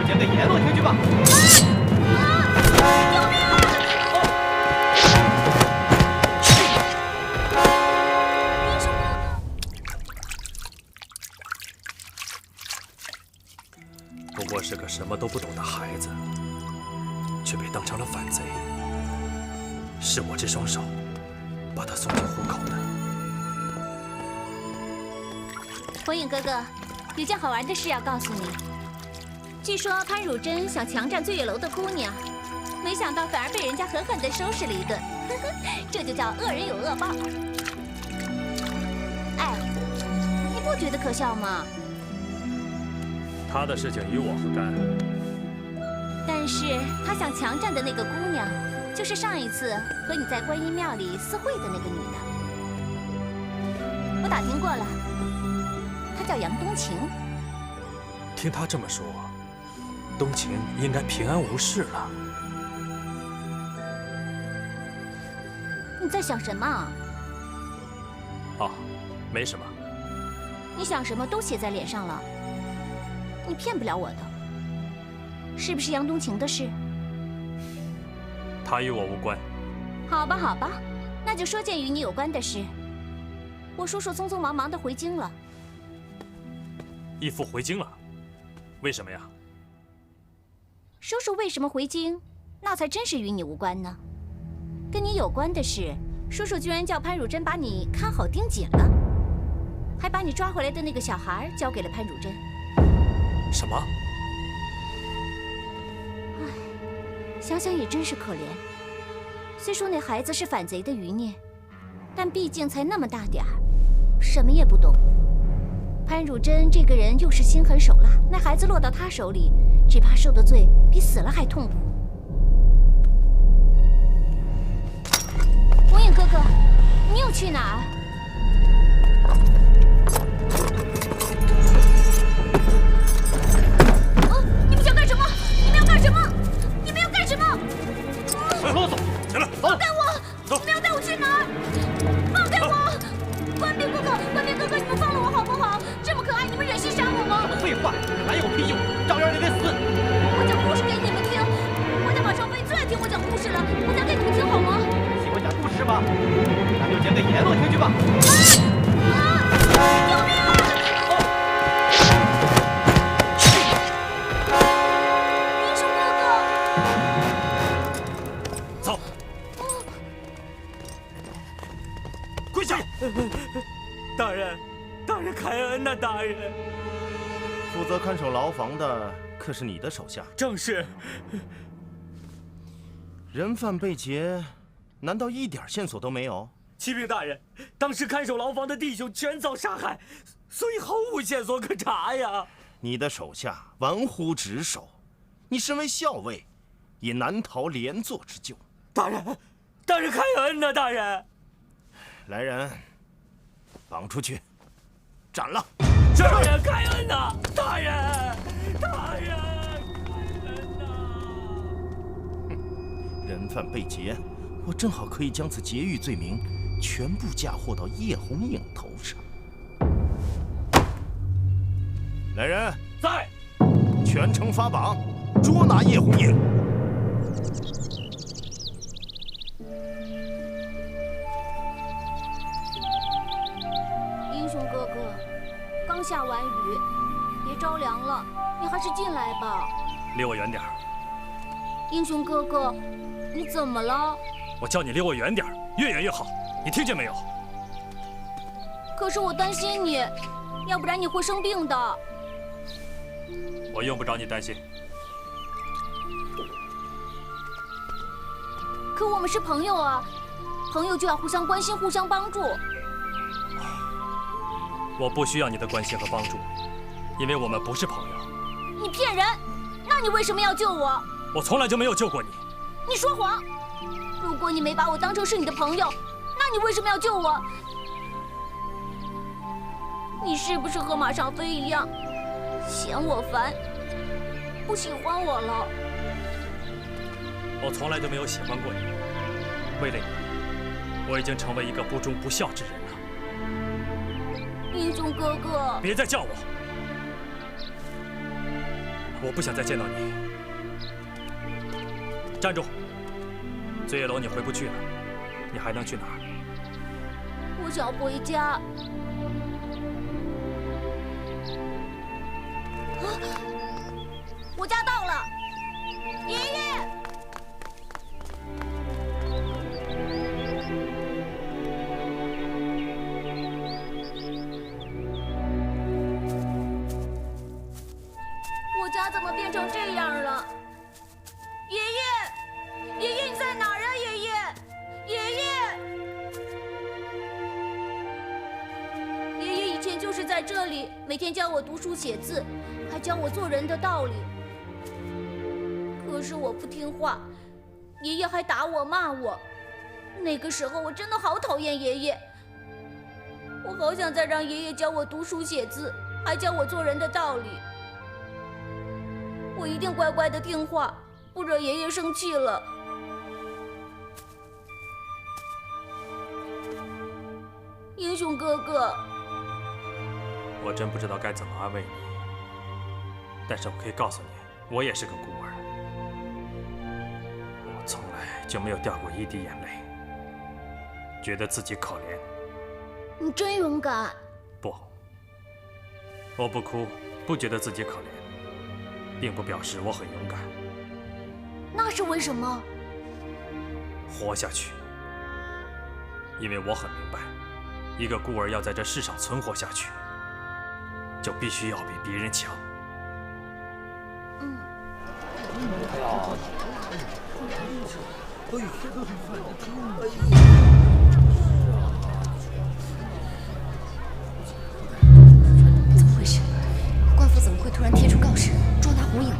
捡个阎王听去吧！救命啊！英雄哥不过是个什么都不懂的孩子，却被当成了反贼。是我这双手把他送进虎口的。火影哥哥，有件好玩的事要告诉你。据说潘汝贞想强占醉月楼的姑娘，没想到反而被人家狠狠地收拾了一顿。这就叫恶人有恶报。哎，你不觉得可笑吗？他的事情与我何干？但是他想强占的那个姑娘，就是上一次和你在观音庙里私会的那个女的。我打听过了，她叫杨冬晴。听他这么说，冬晴应该平安无事了。你在想什么啊？哦，没什么。你想什么都写在脸上了，你骗不了我的。是不是杨冬晴的事？他与我无关。好吧，好吧，那就说件与你有关的事。我叔叔匆匆忙忙地回京了。义父回京了，为什么呀？叔叔为什么回京，那才真是与你无关呢。跟你有关的是，叔叔居然叫潘汝贞把你看好盯紧了，还把你抓回来的那个小孩交给了潘汝贞。什么？想想也真是可怜。虽说那孩子是反贼的余孽，但毕竟才那么大点儿，什么也不懂。潘汝贞这个人又是心狠手辣，那孩子落到他手里，只怕受的罪比死了还痛苦。火影哥哥，你又去哪儿？你们想干什么？你们要干什么？你们要干什么？别啰嗦，行了，放开我！走！你们要带我去哪儿？放开我！关边哥哥，关边哥哥，你们放了我好不好？这么可爱，你们忍心杀我吗？废话，还有屁用？照样你得死！我讲故事给你们听，我家马少飞最爱听我讲故事了，我讲给你们听好吗？喜欢讲故事吗？那就捡个阎王听去吧！救命啊！英雄哥哥，走，跪下！大人，大人开恩呐！大人，负责看守牢房的可是你的手下？正是。人犯被劫，难道一点线索都没有？启禀大人，当时看守牢房的弟兄全遭杀害，所以毫无线索可查呀。你的手下玩忽职守，你身为校尉，也难逃连坐之咎。大人，大人开恩呐！大人，来人，绑出去，斩了！大人开恩呐！大人，大人开恩呐！人犯被劫，我正好可以将此劫狱罪名全部嫁祸到叶红影头上。来人，在，全城发榜，捉拿叶红影。英雄哥哥，刚下完雨，别着凉了，你还是进来吧。离我远点儿！英雄哥哥，你怎么了？我叫你离我远点儿，越远越好，你听见没有？可是我担心你，要不然你会生病的。我用不着你担心。可我们是朋友啊，朋友就要互相关心、互相帮助。我不需要你的关心和帮助，因为我们不是朋友。你骗人！那你为什么要救我？我从来就没有救过你。你说谎！如果你没把我当成是你的朋友，那你为什么要救我？你是不是和马上飞一样，嫌我烦，不喜欢我了？我从来就没有喜欢过你。为了你，我已经成为一个不忠不孝之人了。英雄哥哥，别再叫我！我不想再见到你。站住！醉月楼你回不去了，你还能去哪儿？我想回家。我家到了，爷爷。我家怎么变成这样了？爷爷，爷爷你在哪儿啊？爷爷，爷爷，爷爷以前就是在这里，每天教我读书写字，还教我做人的道理。可是我不听话，爷爷还打我骂我。那个时候我真的好讨厌爷爷，我好想再让爷爷教我读书写字，还教我做人的道理。我一定乖乖的听话，不惹爷爷生气了。英雄哥哥，我真不知道该怎么安慰你，但是我可以告诉你，我也是个孤儿，我从来就没有掉过一滴眼泪，觉得自己可怜。你真勇敢。不，我不哭，不觉得自己可怜，并不表示我很勇敢。那是为什么？活下去，因为我很明白，一个孤儿要在这世上存活下去，就必须要比别人强。怎么回事？官府怎么会突然贴出告示捉拿红影呢？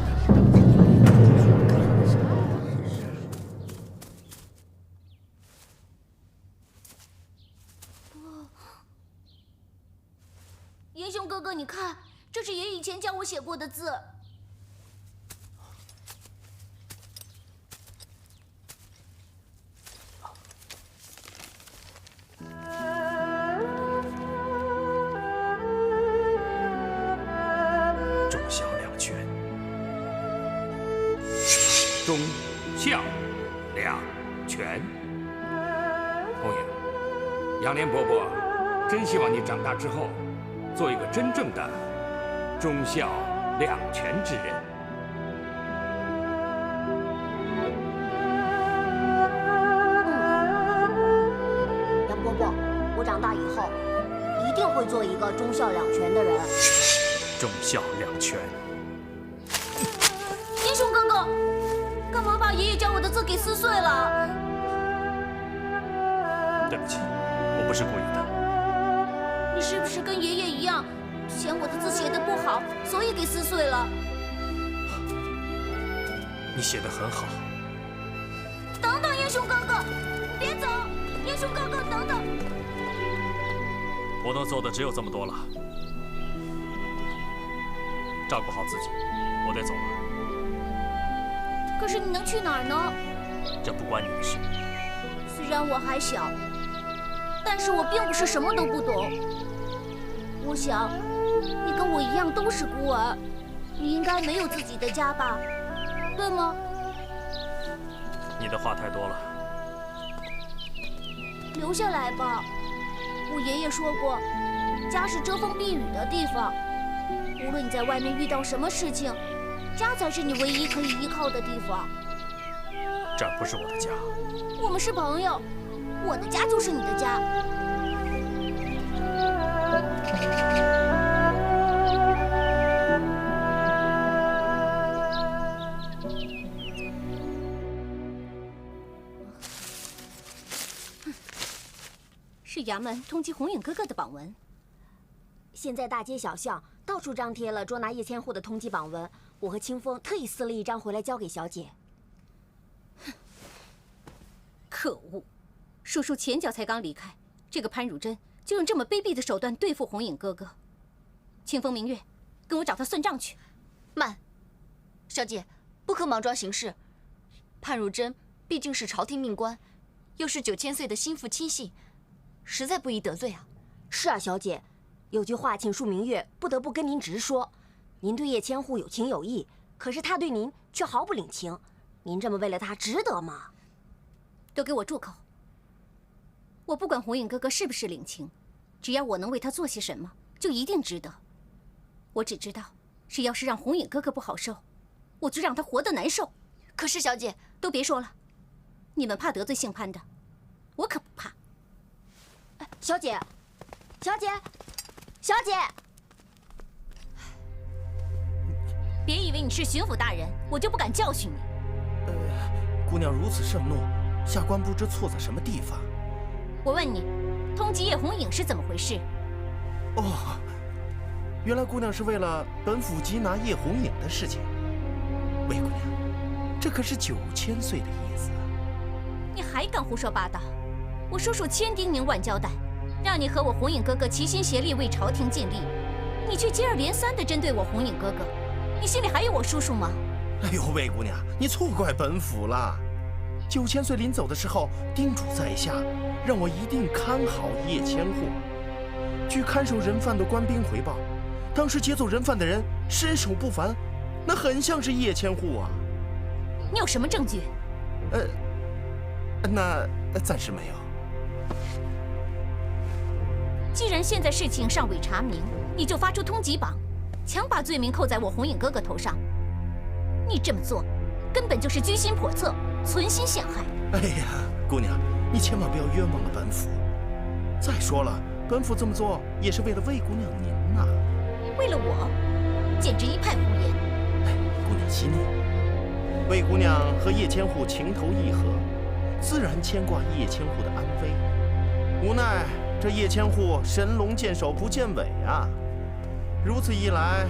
英雄哥哥，你看，这是爷以前教我写过的字。忠孝两全，忠孝两全。红影，杨莲伯伯真希望你长大之后，做一个真正的忠孝两全之人。杨伯伯，我长大以后一定会做一个忠孝两全的人。忠孝两全。英雄哥哥，干嘛把爷爷教我的字给撕碎了？对不起，我不是故意的。你是不是跟爷爷一样，嫌我的字写得不好，所以给撕碎了？你写得很好。等等，英雄哥哥，别走！英雄哥哥，等等！我能做的只有这么多了。照顾好自己，我得走了。可是你能去哪儿呢？这不关你的事。虽然我还小，但是我并不是什么都不懂。我想，你跟我一样都是孤儿，你应该没有自己的家吧？对吗？你的话太多了。留下来吧。我爷爷说过，家是遮风避雨的地方。无论你在外面遇到什么事情，家才是你唯一可以依靠的地方。这儿不是我的家。我们是朋友，我的家就是你的家。是衙门通缉红影哥哥的榜文。现在大街小巷到处张贴了捉拿叶千户的通缉榜文，我和清风特意撕了一张回来交给小姐。可恶！叔叔前脚才刚离开，这个潘汝贞就用这么卑鄙的手段对付红影哥哥。清风明月，跟我找他算账去。慢，小姐，不可莽撞行事。潘汝贞毕竟是朝廷命官，又是9000岁的心腹亲信，实在不宜得罪啊。是啊，小姐，有句话请恕明月不得不跟您直说：您对叶千户有情有义，可是他对您却毫不领情，您这么为了他值得吗？都给我住口！我不管红影哥哥是不是领情，只要我能为他做些什么，就一定值得。我只知道，谁要是让红影哥哥不好受，我就让他活得难受。可是小姐，都别说了，你们怕得罪姓潘的，我可不怕。小姐，小姐，小姐！别以为你是巡抚大人，我就不敢教训你。姑娘如此盛怒，下官不知错在什么地方。我问你，通缉叶红影是怎么回事？哦，原来姑娘是为了本府缉拿叶红影的事情。魏姑娘，这可是9000岁的意思啊！你还敢胡说八道！我叔叔千叮咛万交代，让你和我红影哥哥齐心协力为朝廷尽力，你却接二连三地针对我红影哥哥，你心里还有我叔叔吗？哎呦，魏姑娘，你错怪本府了。9000岁临走的时候叮嘱在下，让我一定看好叶千户。据看守人犯的官兵回报，当时劫走人犯的人身手不凡，那很像是叶千户啊。你有什么证据？那暂时没有。既然现在事情尚未查明，你就发出通缉榜，强把罪名扣在我红影哥哥头上，你这么做根本就是居心叵测，存心陷害。哎呀，姑娘，你千万不要冤枉了本府。再说了，本府这么做也是为了魏姑娘您呐。为了我，简直一派胡言。哎，姑娘息怒。魏姑娘和叶千户情投意合，自然牵挂叶千户的安危。无奈这叶千户神龙见首不见尾啊！如此一来，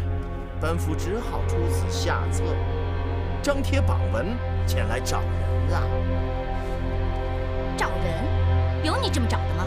本府只好出此下策，张贴榜文前来找人啊！找人？有你这么找的吗？